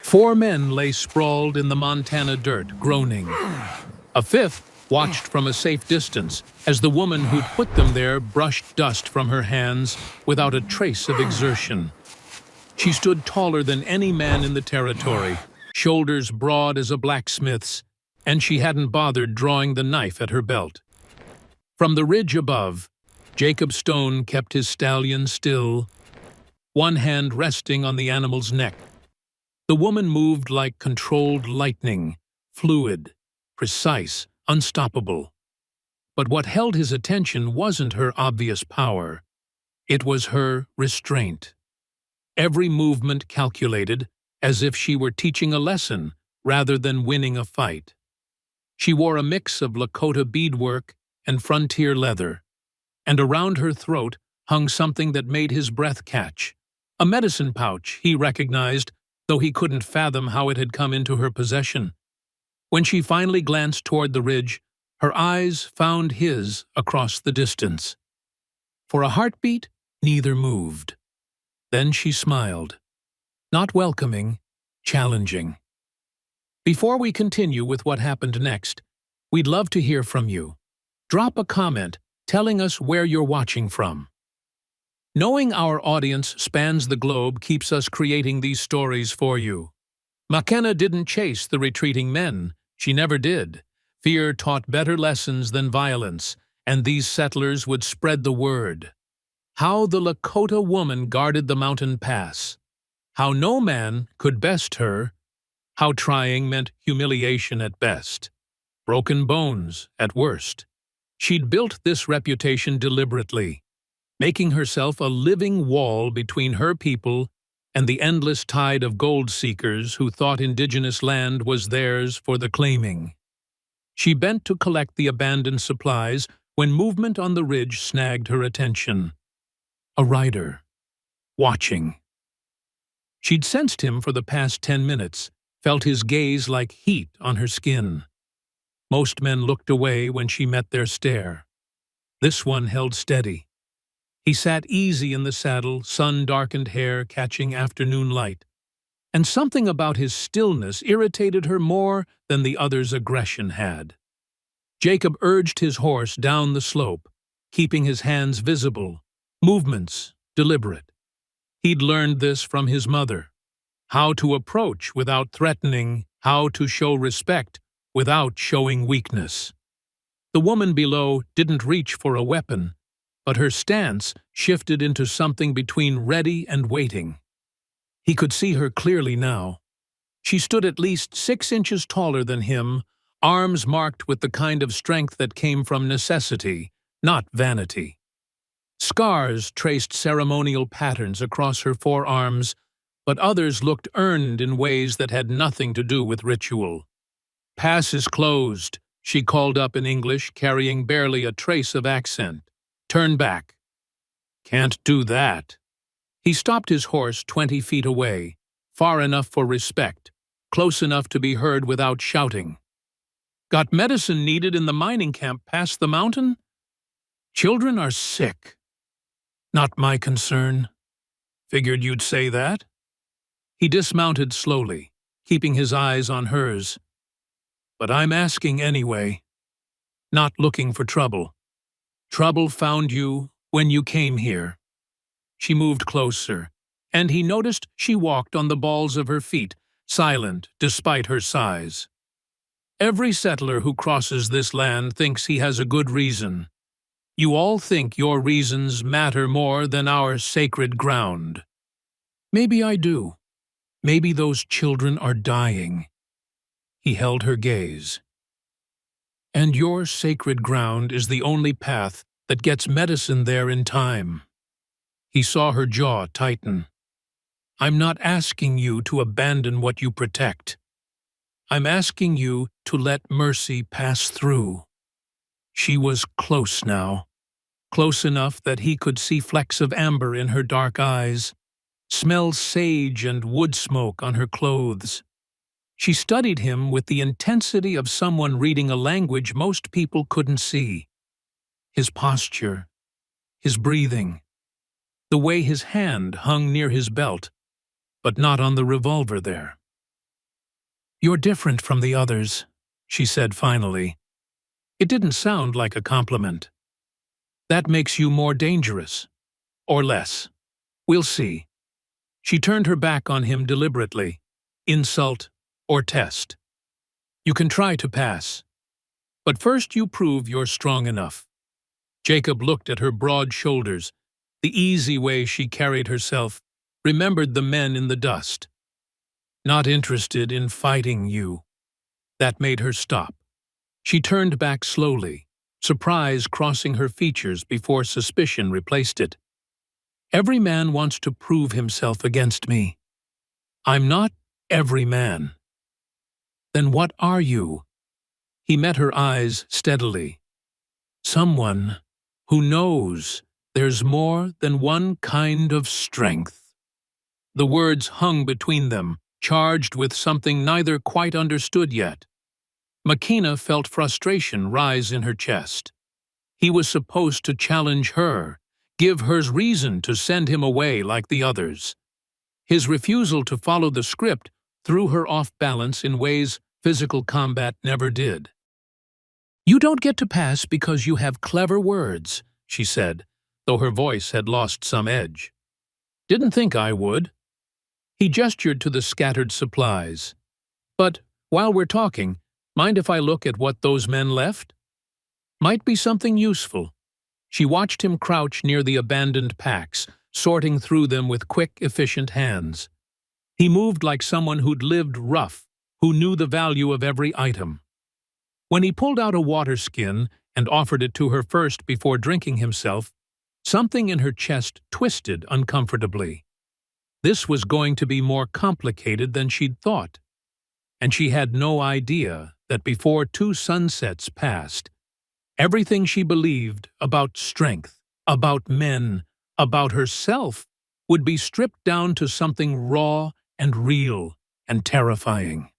4 men lay sprawled in the Montana dirt, groaning. A fifth watched from a safe distance as the woman who'd put them there brushed dust from her hands without a trace of exertion. She stood taller than any man in the territory, shoulders broad as a blacksmith's, and she hadn't bothered drawing the knife at her belt. From the ridge above, Jacob Stone kept his stallion still, one hand resting on the animal's neck. The woman moved like controlled lightning, fluid, precise, unstoppable. But what held his attention wasn't her obvious power. It was her restraint. Every movement calculated, as if she were teaching a lesson rather than winning a fight. She wore a mix of Lakota beadwork and frontier leather, and around her throat hung something that made his breath catch. A medicine pouch, he recognized, though he couldn't fathom how it had come into her possession. When she finally glanced toward the ridge, her eyes found his across the distance. For a heartbeat, neither moved. Then she smiled. Not welcoming, challenging. Before we continue with what happened next, we'd love to hear from you. Drop a comment telling us where you're watching from. Knowing our audience spans the globe keeps us creating these stories for you. Makena didn't chase the retreating men. She never did. Fear taught better lessons than violence, and these settlers would spread the word. How the Lakota woman guarded the mountain pass. How no man could best her. How trying meant humiliation at best. Broken bones at worst. She'd built this reputation deliberately, making herself a living wall between her people and the endless tide of gold seekers who thought indigenous land was theirs for the claiming. She bent to collect the abandoned supplies when movement on the ridge snagged her attention. A rider. Watching. She'd sensed him for the past 10 minutes, felt his gaze like heat on her skin. Most men looked away when she met their stare. This one held steady. He sat easy in the saddle, sun-darkened hair catching afternoon light. And something about his stillness irritated her more than the other's aggression had. Jacob urged his horse down the slope, keeping his hands visible, movements deliberate. He'd learned this from his mother. How to approach without threatening, how to show respect without showing weakness. The woman below didn't reach for a weapon, but her stance shifted into something between ready and waiting. He could see her clearly now. She stood at least 6 inches taller than him, arms marked with the kind of strength that came from necessity, not vanity. Scars traced ceremonial patterns across her forearms, but others looked earned in ways that had nothing to do with ritual. "Pass is closed," she called up in English, carrying barely a trace of accent. "Turn back." "Can't do that." He stopped his horse 20 feet away, far enough for respect, close enough to be heard without shouting. "Got medicine needed in the mining camp past the mountain? Children are sick." "Not my concern." "Figured you'd say that." He dismounted slowly, keeping his eyes on hers. "But I'm asking anyway. Not looking for trouble. Trouble found you when you came here." She moved closer, and he noticed she walked on the balls of her feet, silent despite her size. "Every settler who crosses this land thinks he has a good reason. You all think your reasons matter more than our sacred ground." "Maybe I do. Maybe those children are dying." He held her gaze. "And your sacred ground is the only path that gets medicine there in time." He saw her jaw tighten. "I'm not asking you to abandon what you protect. I'm asking you to let mercy pass through." She was close now, close enough that he could see flecks of amber in her dark eyes, smell sage and wood smoke on her clothes. She studied him with the intensity of someone reading a language most people couldn't see. His posture, his breathing, the way his hand hung near his belt, but not on the revolver there. You're different from the others, she said finally. It didn't sound like a compliment. That makes you more dangerous. Or less. We'll see. She turned her back on him deliberately. Insult or test. You can try to pass. But first you prove you're strong enough. Jacob looked at her broad shoulders, the easy way she carried herself, remembered the men in the dust. Not interested in fighting you. That made her stop. She turned back slowly, surprise crossing her features before suspicion replaced it. Every man wants to prove himself against me. I'm not every man. Then what are you? He met her eyes steadily. Someone who knows there's more than one kind of strength. The words hung between them, charged with something neither quite understood yet. Makena felt frustration rise in her chest. He was supposed to challenge her, give her reason to send him away like the others. His refusal to follow the script threw her off balance in ways physical combat never did. You don't get to pass because you have clever words, she said, though her voice had lost some edge. Didn't think I would. He gestured to the scattered supplies. But, while we're talking, mind if I look at what those men left? Might be something useful. She watched him crouch near the abandoned packs, sorting through them with quick, efficient hands. He moved like someone who'd lived rough, who knew the value of every item. When he pulled out a water skin and offered it to her first before drinking himself, something in her chest twisted uncomfortably. This was going to be more complicated than she'd thought. And she had no idea that before 2 sunsets passed, everything she believed about strength, about men, about herself, would be stripped down to something raw and real and terrifying.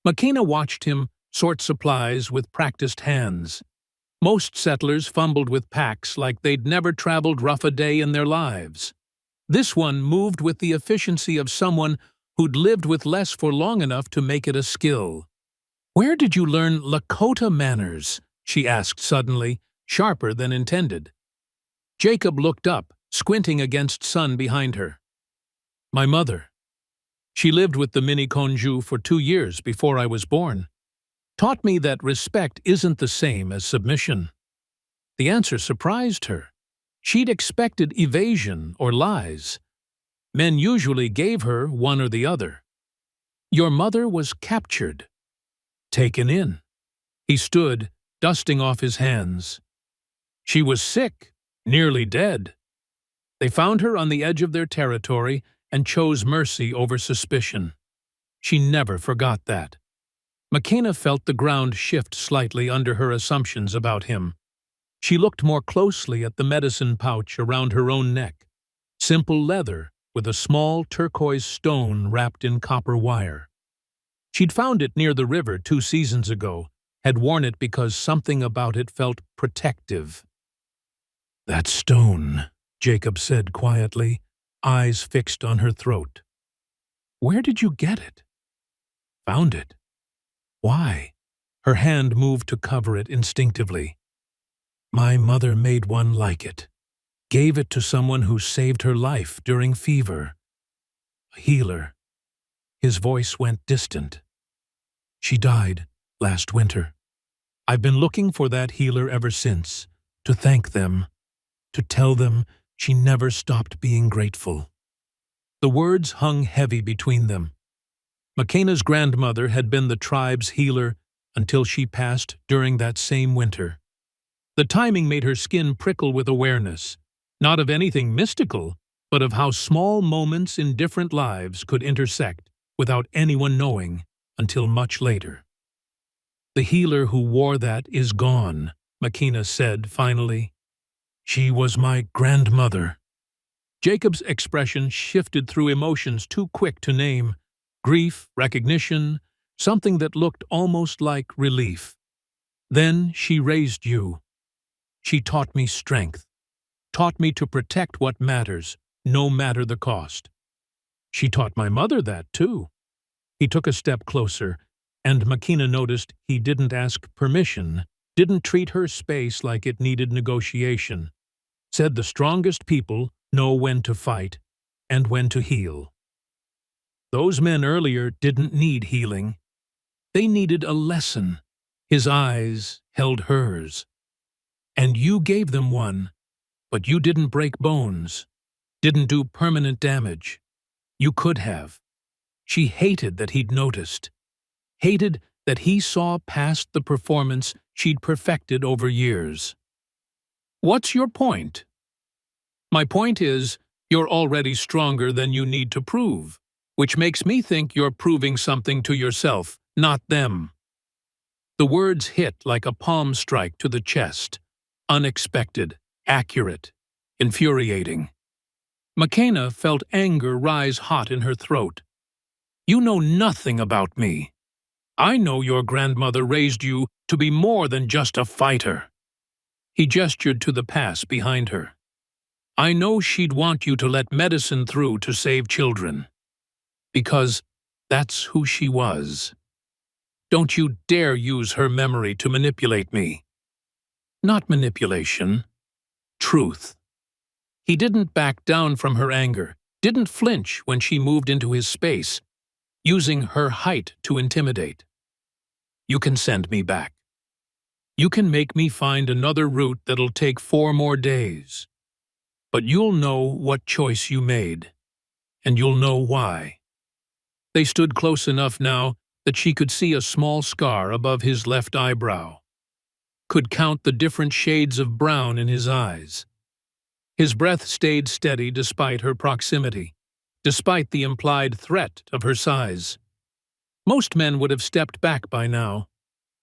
Makena watched him sort supplies with practiced hands. Most settlers fumbled with packs like they'd never traveled rough a day in their lives. This one moved with the efficiency of someone who'd lived with less for long enough to make it a skill. Where did you learn Lakota manners? She asked suddenly, sharper than intended. Jacob looked up, squinting against sun behind her. My mother. She lived with the mini Konju for 2 years before I was born. Taught me that respect isn't the same as submission. The answer surprised her. She'd expected evasion or lies. Men usually gave her one or the other. Your mother was captured. Taken in. He stood, dusting off his hands. She was sick, nearly dead. They found her on the edge of their territory and chose mercy over suspicion. She never forgot that. Makena felt the ground shift slightly under her assumptions about him. She looked more closely at the medicine pouch around her own neck. Simple leather with a small turquoise stone wrapped in copper wire. She'd found it near the river 2 seasons ago, had worn it because something about it felt protective. That stone, Jacob said quietly, eyes fixed on her throat. Where did you get it? Found it. Why? Her hand moved to cover it instinctively. My mother made one like it. Gave it to someone who saved her life during fever. A healer. His voice went distant. She died last winter. I've been looking for that healer ever since, to thank them, to tell them she never stopped being grateful. The words hung heavy between them. Makena's grandmother had been the tribe's healer until she passed during that same winter. The timing made her skin prickle with awareness, not of anything mystical, but of how small moments in different lives could intersect without anyone knowing until much later. The healer who wore that is gone, Makena said finally. She was my grandmother. Jacob's expression shifted through emotions too quick to name. Grief, recognition, something that looked almost like relief. Then she raised you. She taught me strength, taught me to protect what matters, no matter the cost. She taught my mother that, too. He took a step closer, and Makena noticed he didn't ask permission, didn't treat her space like it needed negotiation. Said the strongest people know when to fight and when to heal. Those men earlier didn't need healing. They needed a lesson. His eyes held hers. And you gave them one, but you didn't break bones, didn't do permanent damage. You could have. She hated that he'd noticed. Hated that he saw past the performance she'd perfected over years. What's your point? My point is, you're already stronger than you need to prove, which makes me think you're proving something to yourself, not them. The words hit like a palm strike to the chest. Unexpected, accurate, infuriating. Makena felt anger rise hot in her throat. You know nothing about me. I know your grandmother raised you to be more than just a fighter. He gestured to the pass behind her. I know she'd want you to let medicine through to save children. Because that's who she was. Don't you dare use her memory to manipulate me. Not manipulation. Truth. He didn't back down from her anger, didn't flinch when she moved into his space, using her height to intimidate. You can send me back. You can make me find another route that'll take 4 more days. But you'll know what choice you made, and you'll know why. They stood close enough now that she could see a small scar above his left eyebrow, could count the different shades of brown in his eyes. His breath stayed steady despite her proximity, despite the implied threat of her size. Most men would have stepped back by now.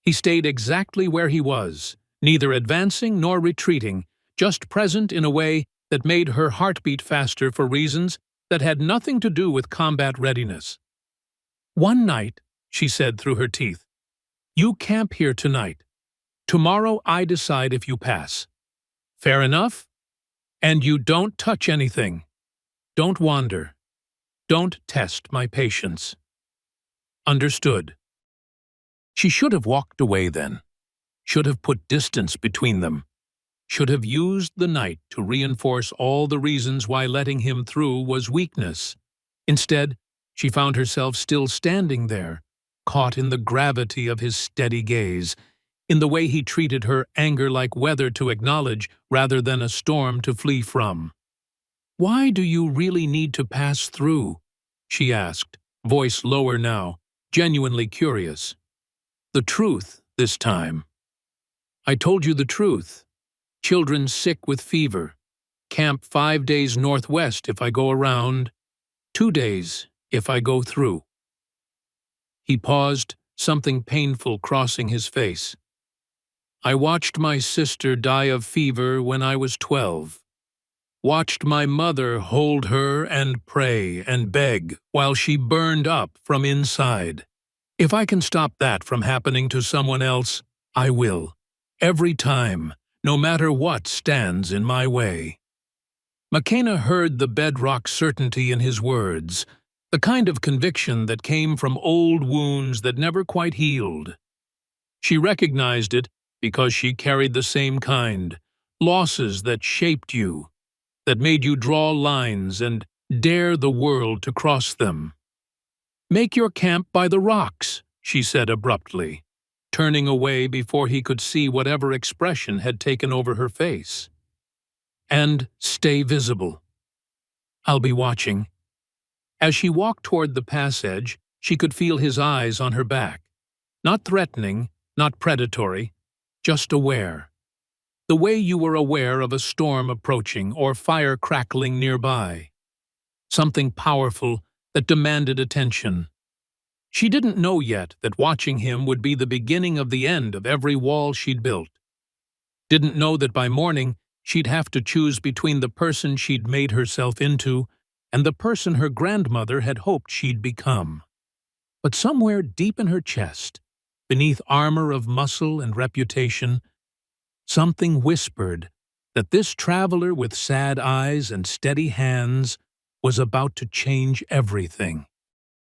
He stayed exactly where he was, neither advancing nor retreating, just present in a way that made her heartbeat faster for reasons that had nothing to do with combat readiness. One night, she said through her teeth, you camp here tonight. Tomorrow I decide if you pass. Fair enough? And you don't touch anything. Don't wander. Don't test my patience. Understood. She should have walked away then. Should have put distance between them. Should have used the night to reinforce all the reasons why letting him through was weakness. Instead, she found herself still standing there, caught in the gravity of his steady gaze, in the way he treated her anger like weather to acknowledge rather than a storm to flee from. Why do you really need to pass through? She asked, voice lower now, genuinely curious. The truth, this time. I told you the truth. Children sick with fever. Camp 5 days northwest if I go around. 2 days if I go through. He paused, something painful crossing his face. I watched my sister die of fever when I was 12. Watched my mother hold her and pray and beg while she burned up from inside. If I can stop that from happening to someone else, I will. Every time, no matter what stands in my way. Makena heard the bedrock certainty in his words, the kind of conviction that came from old wounds that never quite healed. She recognized it because she carried the same kind, losses that shaped you, that made you draw lines and dare the world to cross them. Make your camp by the rocks, she said abruptly, turning away before he could see whatever expression had taken over her face. And stay visible. I'll be watching. As she walked toward the pass edge, she could feel his eyes on her back. Not threatening, not predatory, just aware. The way you were aware of a storm approaching or fire crackling nearby. Something powerful that demanded attention. She didn't know yet that watching him would be the beginning of the end of every wall she'd built. Didn't know that by morning she'd have to choose between the person she'd made herself into and the person her grandmother had hoped she'd become. But somewhere deep in her chest, beneath armor of muscle and reputation, something whispered that this traveler with sad eyes and steady hands was about to change everything.